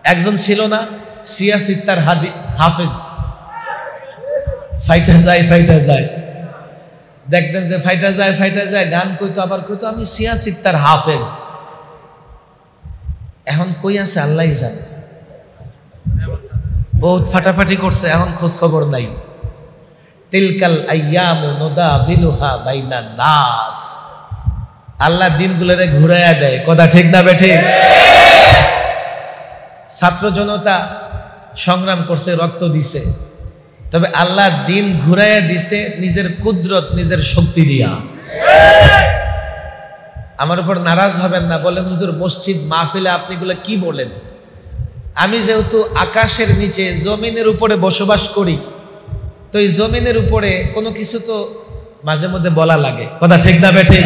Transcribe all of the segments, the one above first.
একজন ছিল না সিয়া সিত্তার হাফেজ, ফাইটা যায় দেখতেন যে ফাইটা যায় গান কইতো আবার কইতো আমি সিয়া সিত্তার হাফেজ। এখন কই আছে আল্লাহই জানে, বহুত ফাটাফাটি করছে, এখন খোঁজ খবর নাই। তিলকাল আইয়ামু নুদাবিলুহা বাইনান নাস, আল্লাহ দিনগুলোরে ঘুরাইয়া দেয়, কথা ঠিক না বেঠিক? ছাত্র জনতা সংগ্রাম করছে, রক্ত দিছে, তবে আল্লাহ দিন ঘুরাইয়া দিছে নিজের কুদরত, নিজের শক্তি দিয়া। আমার উপর নারাজ হবেন না, বলেন হুজুর মসজিদ মাহফিলে আপনি গুলো কি বলেন? আমি যেহেতু আকাশের নিচে জমিনের উপরে বসবাস করি, তো এই জমিনের উপরে কোনো কিছু তো মাঝে মধ্যে বলা লাগে, কথা ঠিক না বেঠিক?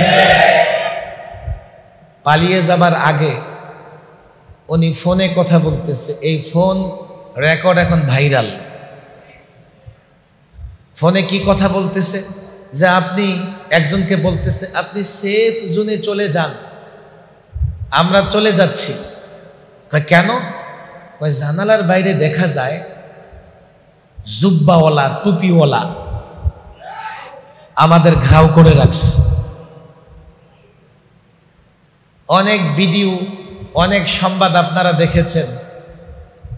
পালিয়ে যাবার আগে উনি ফোনে কথা বলতেছে, এই ফোন রেকর্ড এখন ভাইরাল। ফোনে কি কথা বলতেছে যে আপনি একজনকে বলতেছে আপনি সেফ জোনে চলে যান, আমরা চলে যাচ্ছি। কেন? জানালার বাইরে দেখা যায় জুব্বাওয়ালা টুপিওয়ালা আমাদের ঘেরাও করে রাখছে। অনেক ভিডিও, অনেক সংবাদ আপনারা দেখেছেন।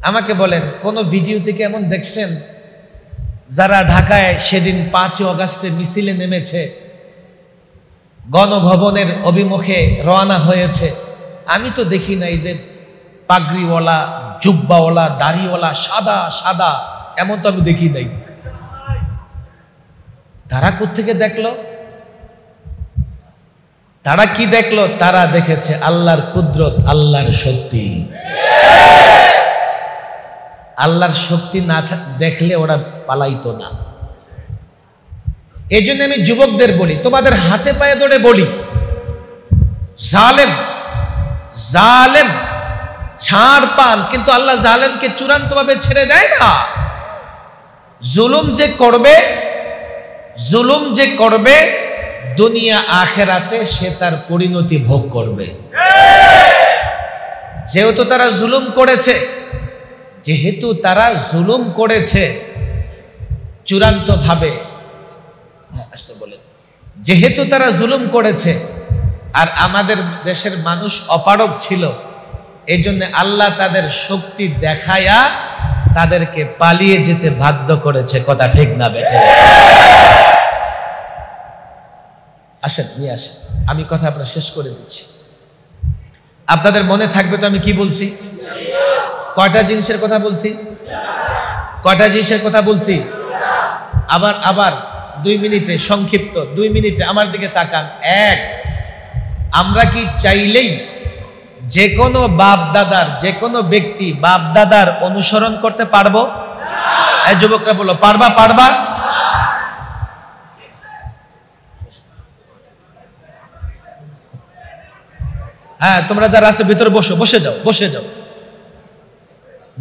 আমাকে বলেন কোন ভিডিও থেকে এমন দেখছেন যারা ঢাকায় সেদিন 5 আগস্টে মিছিলে নেমেছে, গণভবনের অভিমুখে রওনা হয়েছে, আমি তো দেখি নাই যে পাগড়িওয়ালা, জুব্বাওয়ালা, দাড়িওয়ালা, সাদা সাদা, এমন তো আমি দেখি নাই। তারা কোত্থেকে দেখলো? তারা কি দেখলো? তারা দেখেছে আল্লাহর কুদরত, আল্লাহর শক্তি। আল্লাহর শক্তি না দেখলে ওরা পালাইতো না। এই জন্য আমি যুবকদের বলি, তোমাদের হাতে পায়ে ধরে বলি, জালেম জালেম ছাড় পান, কিন্তু আল্লাহ জালেমকে চূড়ান্তভাবে ছেড়ে দেয় না। জুলুম যে করবে দুনিয়া আখেরাতে সে তার পরিণতি ভোগ করবে। যেহেতু তারা জুলুম করেছে চূড়ান্তভাবে, যেহেতু তারা জুলুম করেছে আর আমাদের দেশের মানুষ অপারগ ছিল, এই জন্য আল্লাহ তাদের শক্তি দেখায়া তাদেরকে পালিয়ে যেতে বাধ্য করেছে, কথা ঠিক না বেঠিক? আসেন নিয়ে আসেন, আমি কথা আপনার শেষ করে দিচ্ছি। আপনাদের মনে থাকবে তো আমি কি বলছি? কয়টা জিনিসের কথা বলছি? আবার 2 মিনিটে, সংক্ষিপ্ত 2 মিনিটে আমার দিকে তাকান। 1, আমরা কি চাইলেই যে কোনো বাপ দাদার, যে কোনো ব্যক্তি বাপ দাদার অনুসরণ করতে পারবো? এই যুবকরা বলো, পারবা? হ্যাঁ, তোমরা যারা আছে ভিতরে বসে যাও,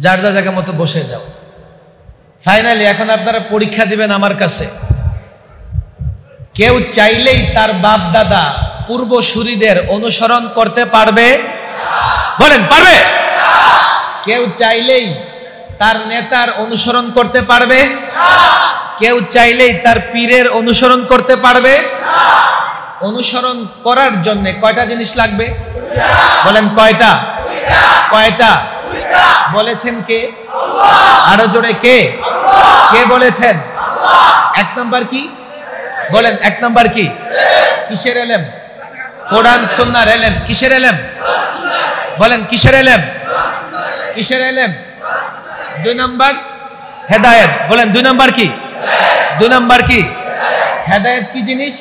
যার যা জায়গা মতো বসে যাও। ফাইনালি এখন আপনারা পরীক্ষা দিবেন আমার কাছে। কেউ চাইলেই তার বাপ দাদা পূর্বসূরীদের অনুসরণ করতে পারবে? বলেন, পারবে? কেউ চাইলেই তার নেতার অনুসরণ করতে পারবে? কেউ চাইলেই তার পীরের অনুসরণ করতে পারবে? অনুসরণ করার জন্য কয়টা জিনিস লাগবে? বলেন কয়টা? বলেছেন কে? আরো জোরে কে? কে বলেছেন? 1 নম্বর কি? বলেন 1 নম্বর কি? কিসের এলেম? কোরআন সুন্নাহর এলেম। কিসের এলেম? বলেন কিসের এলেম? 2 নম্বর হেদায়েত। বলেন 2 নম্বর কি? 2 নম্বর কি? হেদায়েত কি জিনিস?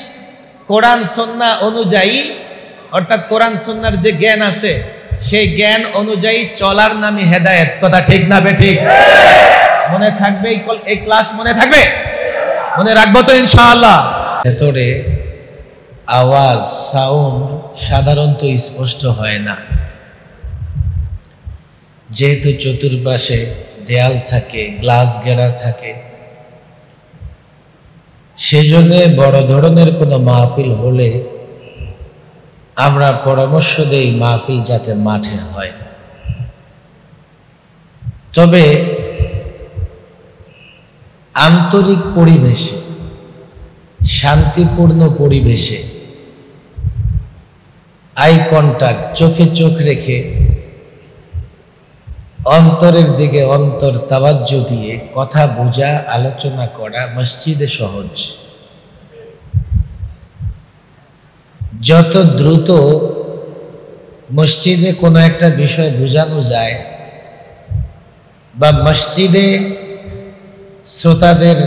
কোরআন সুন্নাহ অনুযায়ী, অর্থাৎ কোরআন সুন্নাহর যে জ্ঞান আছে সেই জ্ঞান অনুযায়ী চলার নামই হেদায়েত, কথা ঠিক না বেঠিক? মনে থাকবে এই ক্লাস? মনে থাকবে? মনে রাখবো তো ইনশাআল্লাহ। ভেতরে আওয়াজ, সাউন্ড সাধারণত স্পষ্ট হয় না, যেহেতু চতুর্পাশে দেয়াল থাকে, গ্লাস ঘেরা থাকে, সেজন্য বড় ধরনের কোনো মাহফিল হলে আমরা পরামর্শ দেই মাহফিল যাতে মাঠে হয়। তবে আন্তরিক পরিবেশে, শান্তিপূর্ণ পরিবেশে, আই কন্টাক্ট, চোখে চোখ রেখে অন্তরের দিকে অন্তর তাওয়াজ্জু দিয়ে কথা বোঝা, আলোচনা করা মসজিদে সহজ। যত দ্রুত মসজিদে কোনো একটা বিষয় বোঝানো যায় বা মসজিদে শ্রোতাদের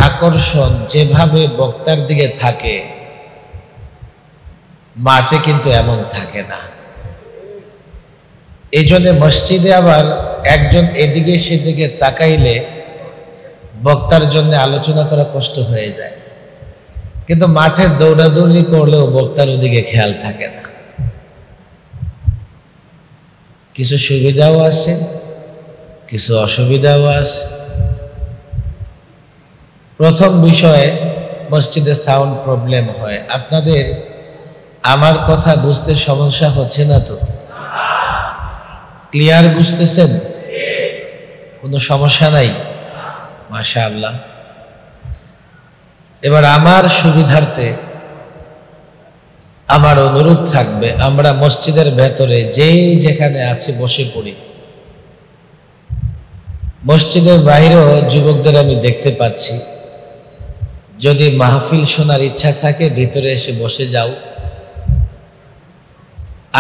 আকর্ষণ যেভাবে বক্তার দিকে থাকে, মাঠে কিন্তু এমন থাকে না। এই জন্য মসজিদে আবার একজন এদিকে সেদিকে তাকাইলে বক্তার জন্য আলোচনা করা কষ্ট হয়ে যায়, কিন্তু মাঠে দৌড়াদৌড়ি করলেও বক্তার ওদিকে খেয়াল থাকে না। কিছু সুবিধাও আছে, কিছু অসুবিধাও আছে। প্রথম বিষয়ে মসজিদে সাউন্ড প্রবলেম হয়। আপনাদের আমার কথা বুঝতে সমস্যা হচ্ছে না তো? ক্লিয়ার বুঝতেছেন? কোনো সমস্যা নাই? মাশাআল্লাহ। এবার আমার সুবিধার্থে আমার অনুরোধ থাকবে, আমরা মসজিদের ভেতরে যেখানে আছি বসে পড়ি। মসজিদের বাইরেও যুবকদের আমি দেখতে পাচ্ছি, যদি মাহফিল শোনার ইচ্ছা থাকে ভিতরে এসে বসে যাও।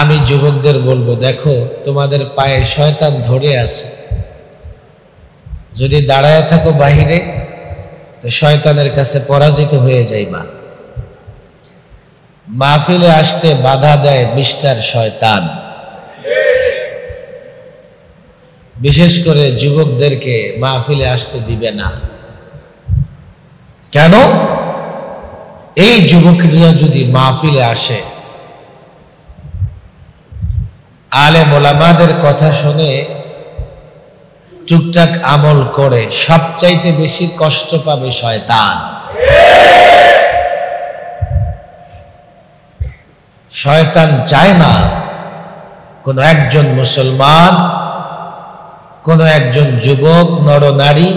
আমি যুবকদের বলবো, দেখো তোমাদের পায়ে শয়তান ধরে আছে, যদি দাঁড়ায় থাকো বাহিরে তো শয়তানের কাছে পরাজিত হয়ে যাইবা। মাহফিলে আসতে বাধা দেয় মিস্টার শয়তান। বিশেষ করে যুবকদেরকে মাহফিলে আসতে দিবে না। কেন? এই যুবকরা যদি মাহফিলে আসে, আলেম ওলামাদের কথা শুনে টুকটাক আমল করে, সবচাইতে বেশি কষ্ট পাবে শয়তান। শয়তান চায় না কোন একজন মুসলমান, কোন একজন যুবক নরনারী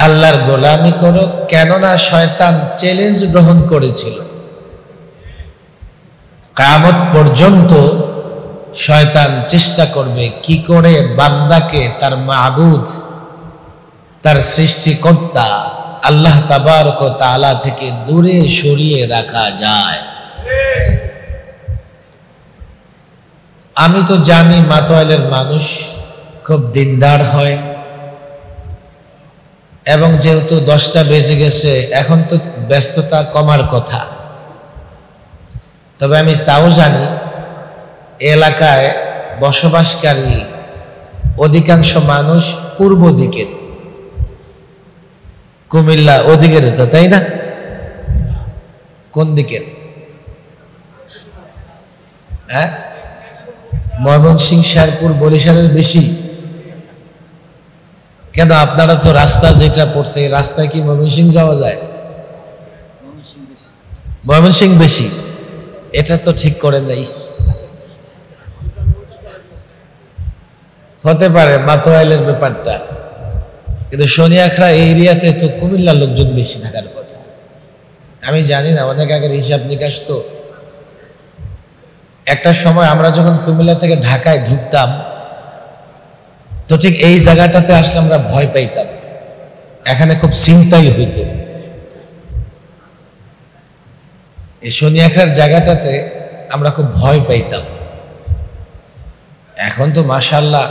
আল্লাহর গোলামি করো। কেননা শয়তান চ্যালেঞ্জ গ্রহণ করেছিল, কিয়ামত পর্যন্ত শয়তান চেষ্টা করবে কি করে বান্দাকে তার মাবুদ, তার সৃষ্টিকর্তা আল্লাহ তাবারক ওয়া তাআলা থেকে দূরে সরিয়ে রাখা যায়। আমি তো জানি মাতোয়াইলের মানুষ খুব দিনদার হয়, এবং যেহেতু 10টা বেজে গেছে, এখন তো ব্যস্ততা কমার কথা। তবে আমি তাও জানি এলাকায় বসবাসকারী অধিকাংশ মানুষ পূর্ব দিকের, কুমিল্লা ওদিকের তো, তাই না? কোন দিকের? হ্যাঁ, ময়মনসিংহ, শেরপুর, বরিশালের বেশি। কেন? আপনারা তো রাস্তা যেটা পড়ছে, এই রাস্তায় কি ময়মনসিংহ যাওয়া যায়? ময়মনসিংহ বেশি, এটা তো ঠিক করে নেই। হতে পারে মাতোয়াইলের ব্যাপারটা, কিন্তু শনিয়াখড়া এই এরিয়াতে তো কুমিল্লার লোকজন বেশি থাকার কথা। আমি জানি না, অনেক আগের হিসাব নিকাশ তো। একটা সময় আমরা যখন কুমিল্লা থেকে ঢাকায় ঢুকতাম, তো ঠিক এই জায়গাটাতে আসলে আমরা ভয় পাইতাম, এখানে খুব চিন্তাই হইত। এই শনিয়াখড়ার জায়গাটাতে আমরা খুব ভয় পাইতাম। এখন তো মাশাআল্লাহ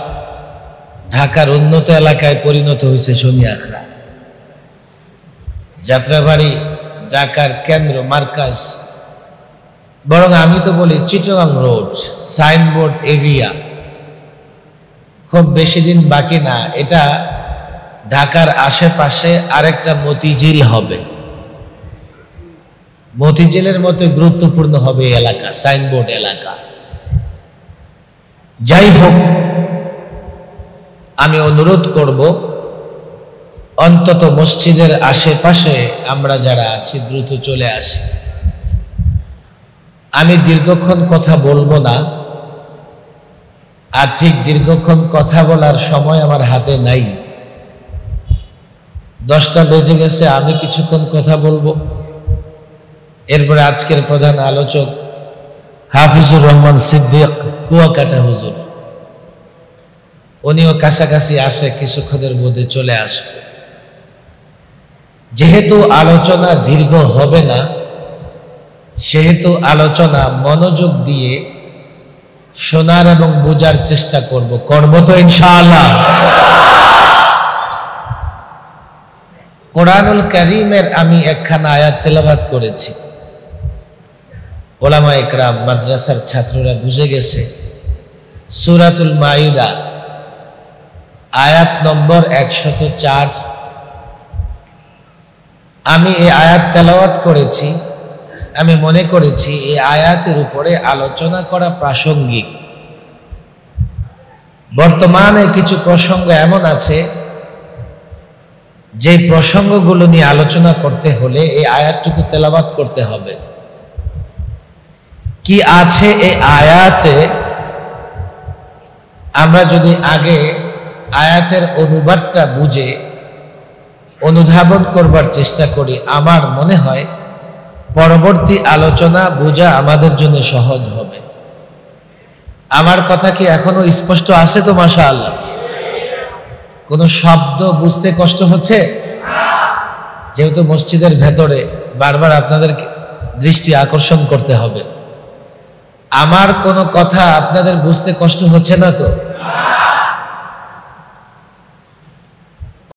ঢাকার উন্নত এলাকায় পরিণত হয়েছে শনিয়াখড়া। যাত্রাবাড়ি ঢাকার কেন্দ্র, মার্কাজ। বরং আমি তো বলি চিটাগাং রোড, সাইনবোর্ড এরিয়া। খুব বেশি দিন বাকি না, এটা ঢাকার আশেপাশে আরেকটা মতিঝিল হবে। মতিঝিলের মতো গুরুত্বপূর্ণ হবে এলাকা, সাইনবোর্ড এলাকা। যাই হোক, আমি অনুরোধ করব অন্তত মসজিদের আশেপাশে আমরা যারা আছি দ্রুত চলে আসি। আমি দীর্ঘক্ষণ কথা বলবো না, আর ঠিক দীর্ঘক্ষণ কথা বলার সময় আমার হাতে নাই। 10টা বেজে গেছে, আমি কিছুক্ষণ কথা বলবো। এরপরে আজকের প্রধান আলোচক হাফিজুর রহমান সিদ্দিক কুয়াকাটা হুজুর, উনিও কাছাকাছি আসে, কিছুক্ষণের মধ্যে চলে আসবে। যেহেতু আলোচনা দীর্ঘ হবে না, সেহেতু আলোচনা মনোযোগ দিয়ে শোনার এবং বোঝার চেষ্টা করব তো ইনশাআল্লাহ। কোরআনুল কারীমের আমি একখানা আয়াত তেলাওয়াত করেছি। ওলামা ইকরাম, মাদ্রাসার ছাত্ররা বুঝে গেছে, সূরাতুল মাইদা আয়াত নম্বর 104। আমি এই আয়াত তেলাওয়াত করেছি। আমি মনে করেছি এই আয়াতের উপরে আলোচনা করা প্রাসঙ্গিক। বর্তমানে কিছু প্রসঙ্গ এমন আছে যে প্রসঙ্গগুলো নিয়ে আলোচনা করতে হলে এই আয়াতটুকু তেলাওয়াত করতে হবে। কি আছে এই আয়াতে, আমরা যদি আগে আয়াতের অনুবাদটা বুঝে অনুধাবন করবার চেষ্টা করি, আমার মনে হয় পরবর্তী আলোচনা বোঝা আমাদের জন্য সহজ হবে। আমার কথা কি এখনো স্পষ্ট আছে তো? মাশাআল্লাহ। কোনো শব্দ বুঝতে কষ্ট হচ্ছে? যেহেতু মসজিদের ভেতরে, বারবার আপনাদের দৃষ্টি আকর্ষণ করতে হবে। আমার কোনো কথা আপনাদের বুঝতে কষ্ট হচ্ছে না তো?